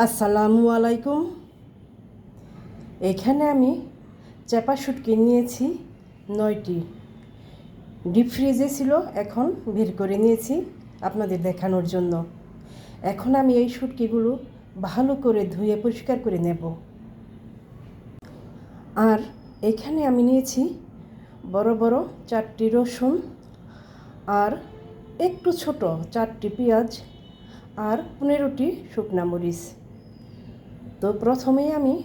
আসসালামু আলাইকুম। এখানে আমি চাপা শুটকি নিয়েছি 9টি। ডিপ ফ্রিজে ছিল, এখন বের করে নিয়েছি আপনাদের দেখানোর জন্য। এখন আমি এই শুটকিগুলো ভালো করে ধুয়ে পরিষ্কার করে নেব। আর এখানে আমি নিয়েছি বড় বড় 4টি রসুন, আর একটু ছোট 4টি পেঁয়াজ, আর 15টি শুকনা মরিচ। তো প্রথমেই আমি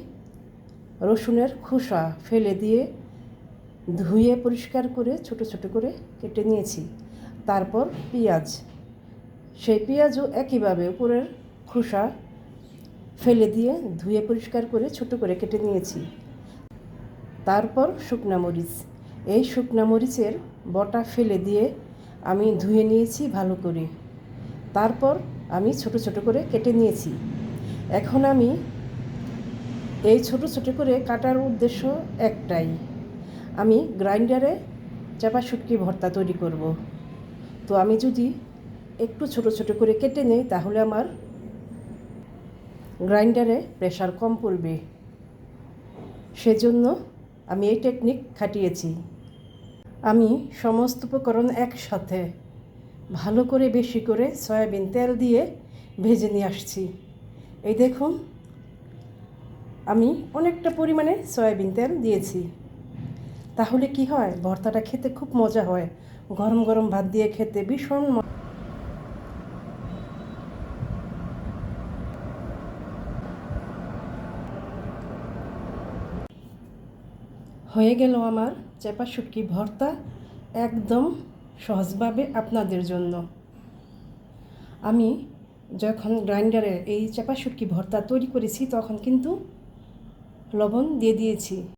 রসুনের খোসা ফেলে দিয়ে ধুয়ে পরিষ্কার করে ছোট ছোট করে কেটে নিয়েছি। তারপর পেঁয়াজ, সেই পেঁয়াজও একইভাবে উপরের খোসা ফেলে দিয়ে ধুয়ে পরিষ্কার করে ছোট করে কেটে নিয়েছি। তারপর শুকনা মরিচ, এই শুকনা মরিচের বটা ফেলে দিয়ে আমি ধুয়ে নিয়েছি ভালো করে। তারপর আমি ছোট ছোট করে কেটে নিয়েছি। এখন আমি এই ছোট ছোট করে কাটার উদ্দেশ্য একটাই, আমি গ্রাইন্ডারে চাপা শুটকি ভর্তা তৈরি করব। তো আমি যদি একটু ছোট ছোট করে কেটে নেই তাহলে আমার গ্রাইন্ডারে প্রেশার কম পড়বে। সেজন্য আমি এই টেকনিক খাটিয়েছি। আমি সমস্ত উপকরণ একসাথে ভালো করে বেশি করে সয়াবিন তেল দিয়ে ভেজে নিয়ে আসছি। এই দেখুন, আমি অনেকটা পরিমাণে সয়াবিন তেল দিয়েছি। তাহলে কি হয়, ভর্তাটা খেতে খুব মজা হয়। গরম গরম ভাত দিয়ে খেতে ভীষণ হয়ে গেল আমার চাপা শুটকি ভর্তা, একদম সহজভাবে আপনাদের জন্য। আমি যখন গ্রাইন্ডারে এই চাপা শুটকি ভর্তা তৈরি করেছি তখন কিন্তু লবণ দিয়ে দিয়েছি।